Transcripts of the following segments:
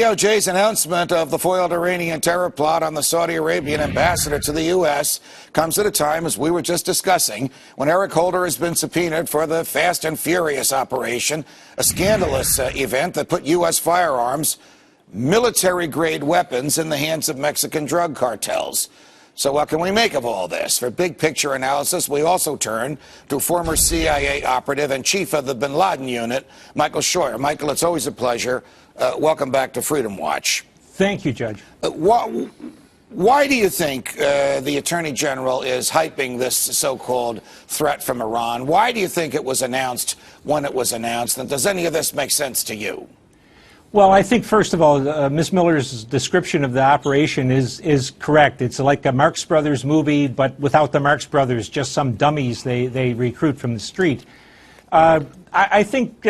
DOJ's announcement of the foiled Iranian terror plot on the Saudi Arabian ambassador to the U.S. comes at a time, as we were just discussing, when Eric Holder has been subpoenaed for the Fast and Furious operation, a scandalous event that put U.S. firearms, military-grade weapons, in the hands of Mexican drug cartels. So what can we make of all this? For big picture analysis, we also turn to former CIA operative and chief of the bin Laden unit, Michael Scheuer. Michael, it's always a pleasure. Welcome back to Freedom Watch. Thank you, Judge. Why do you think the Attorney General is hyping this so-called threat from Iran? Why do you think it was announced when it was announced? And does any of this make sense to you? Well, I think, first of all, Ms. Miller's description of the operation is correct. It's like a Marx Brothers movie, but without the Marx Brothers, just some dummies they recruit from the street. I think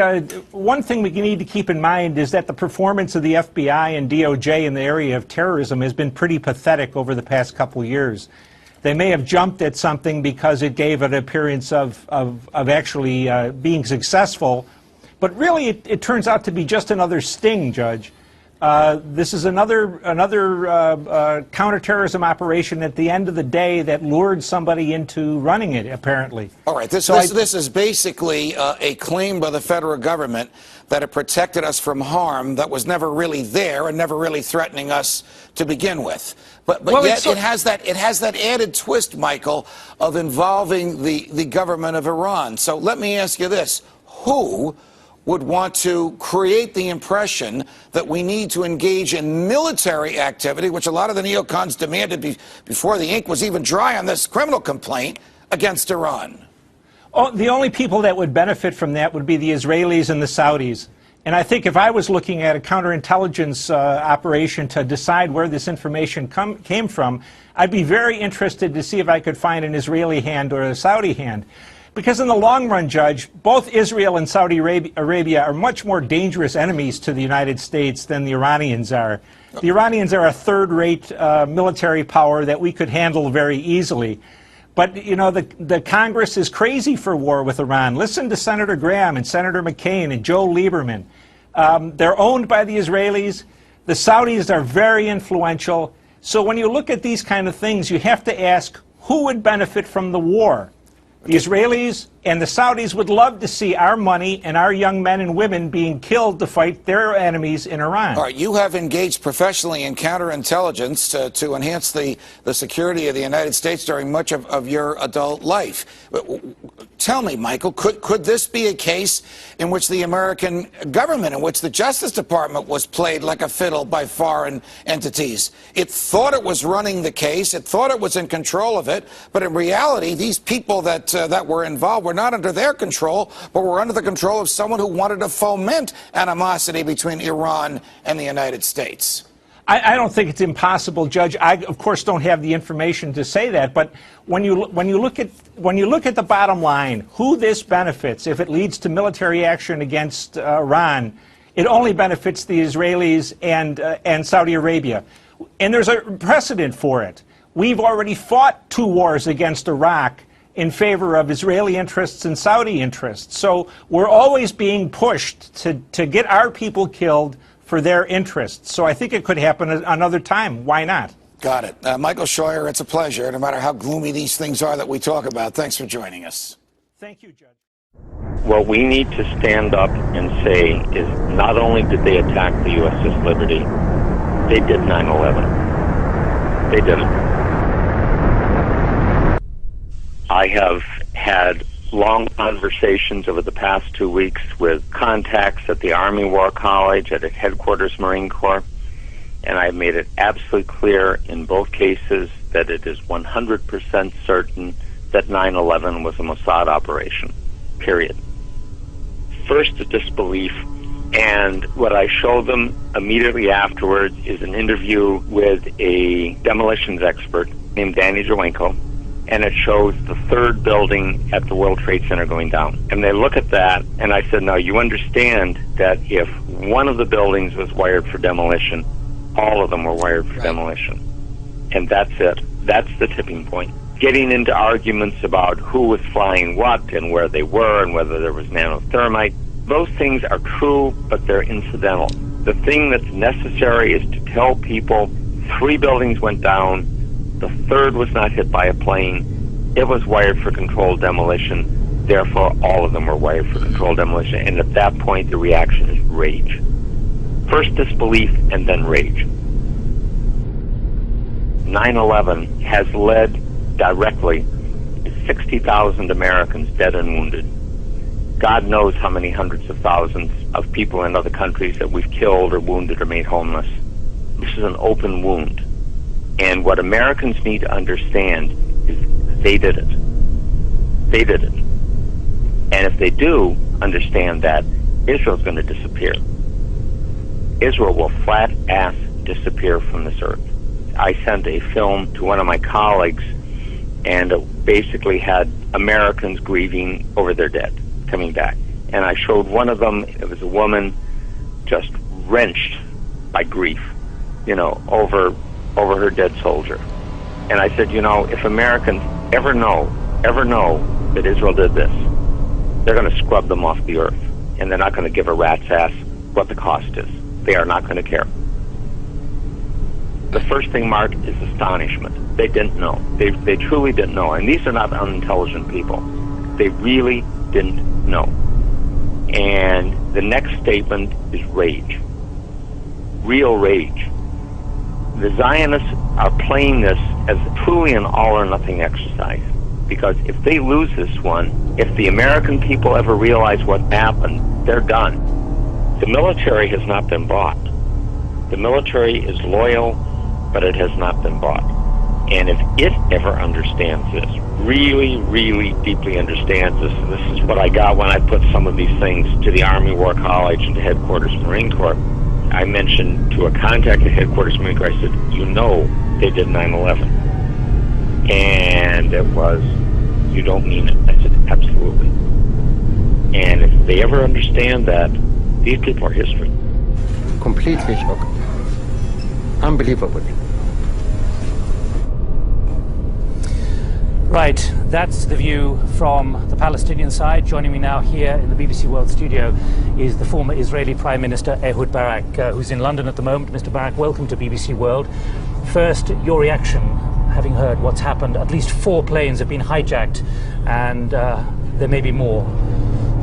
one thing we need to keep in mind is that the performance of the FBI and DOJ in the area of terrorism has been pretty pathetic over the past couple of years. They may have jumped at something because it gave an appearance of actually being successful, but really it turns out to be just another sting, Judge. This is another counterterrorism operation at the end of the day that lured somebody into running it, apparently. All right, this is basically a claim by the federal government that it protected us from harm that was never really there and never really threatening us to begin with. But well, yet it has that added twist, Michael, of involving the government of Iran. So let me ask you this. Who would want to create the impression that we need to engage in military activity, which a lot of the neocons demanded before the ink was even dry on this criminal complaint, against Iran? Oh, the only people that would benefit from that would be the Israelis and the Saudis. And I think if I was looking at a counterintelligence operation to decide where this information came from, I'd be very interested to see if I could find an Israeli hand or a Saudi hand. Because in the long run, Judge, both Israel and Saudi Arabia are much more dangerous enemies to the United States than the Iranians are. The Iranians are a third-rate military power that we could handle very easily. But, you know, the Congress is crazy for war with Iran. Listen to Senator Graham and Senator McCain and Joe Lieberman. They're owned by the Israelis. The Saudis are very influential. So when you look at these kind of things, you have to ask, who would benefit from the war? The Israelis and the Saudis would love to see our money and our young men and women being killed to fight their enemies in Iran. All right, you have engaged professionally in counterintelligence to enhance the security of the United States during much of your adult life. Tell me, Michael, could this be a case in which the American government, in which the Justice Department was played like a fiddle by foreign entities? It thought it was running the case, it thought it was in control of it, but in reality, these people that were involved were not under their control, but were under the control of someone who wanted to foment animosity between Iran and the United States. I don't think it's impossible, Judge. I, of course, don't have the information to say that. But when you look at the bottom line, who this benefits, if it leads to military action against Iran, it only benefits the Israelis and Saudi Arabia. And there's a precedent for it. We've already fought 2 wars against Iraq in favor of Israeli interests and Saudi interests. So we're always being pushed to get our people killed for their interests. So I think it could happen another time. Why not? Got it. Michael Scheuer, it's a pleasure, no matter how gloomy these things are that we talk about. Thanks for joining us. Thank you, Judge. What we need to stand up and say is not only did they attack the U.S.'s liberty, they did 9/11. They did it. I have had long conversations over the past 2 weeks with contacts at the Army War College, at its headquarters Marine Corps, and I've made it absolutely clear in both cases that it is 100% certain that 9/11 was a Mossad operation, period. First, the disbelief, and what I show them immediately afterwards is an interview with a demolitions expert named Danny Jawenko, and it shows the 3rd building at the World Trade Center going down. And they look at that, and I said, now you understand that if one of the buildings was wired for demolition, all of them were wired for demolition. And that's it. That's the tipping point. Getting into arguments about who was flying what and where they were and whether there was nanothermite, those things are true, but they're incidental. The thing that's necessary is to tell people 3 buildings went down, the 3rd was not hit by a plane, it was wired for controlled demolition, therefore all of them were wired for controlled demolition, and at that point the reaction is rage. First disbelief and then rage. 9/11 has led directly to 60,000 Americans dead and wounded. God knows how many hundreds of thousands of people in other countries that we've killed or wounded or made homeless. This is an open wound. And what Americans need to understand is they did it. They did it. And if they do understand that, Israel's going to disappear. Israel will flat-ass disappear from this earth. I sent a film to one of my colleagues, and it basically had Americans grieving over their dead, coming back. And I showed one of them, it was a woman just wrenched by grief, over her dead soldier. And I said, if Americans ever know that Israel did this, they're going to scrub them off the earth. And they're not going to give a rat's ass what the cost is. They are not going to care. The first thing, Mark, is astonishment. They didn't know. They truly didn't know. And these are not unintelligent people. They really didn't know. And the next statement is rage. Real rage. The Zionists are playing this as truly an all-or-nothing exercise. Because if they lose this one, if the American people ever realize what happened, they're done. The military has not been bought. The military is loyal, but it has not been bought. And if it ever understands this, really, really deeply understands this, and this is what I got when I put some of these things to the Army War College and to Headquarters Marine Corps. I mentioned to a contact at Headquarters Marine Corps, I said, they did 9/11. And it was, you don't mean it. I said, absolutely. And if they ever understand that, these people are history. Completely shocked. Unbelievable. Right, that's the view from the Palestinian side. Joining me now here in the BBC World studio is the former Israeli Prime Minister Ehud Barak, who's in London at the moment. Mr. Barak, welcome to BBC World. First, your reaction, having heard what's happened. At least 4 planes have been hijacked, and there may be more.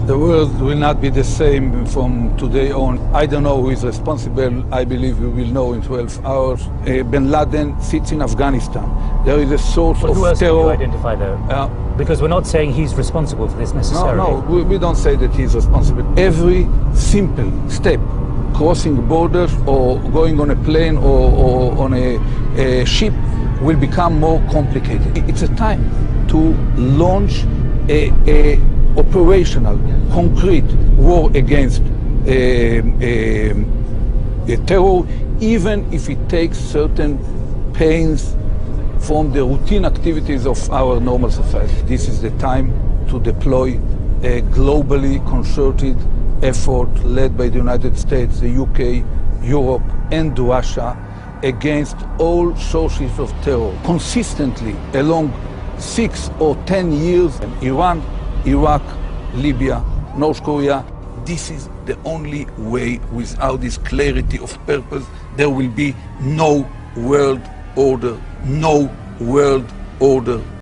The world will not be the same from today on. I don't know who is responsible. I believe we will know in 12 hours. Bin Laden sits in Afghanistan. There is a source of who else terror. Can you identify, though? Because we're not saying he's responsible for this necessarily. No, we don't say that he's responsible. Every simple step, crossing borders or going on a plane or on a ship, will become more complicated. It's a time to launch a operational, concrete war against terror, even if it takes certain pains from the routine activities of our normal society. This is the time to deploy a globally concerted effort led by the United States, the UK, Europe, and Russia against all sources of terror. Consistently, along 6 or 10 years, Iran, Iraq, Libya, North Korea. This is the only way. Without this clarity of purpose, there will be no world order. No world order.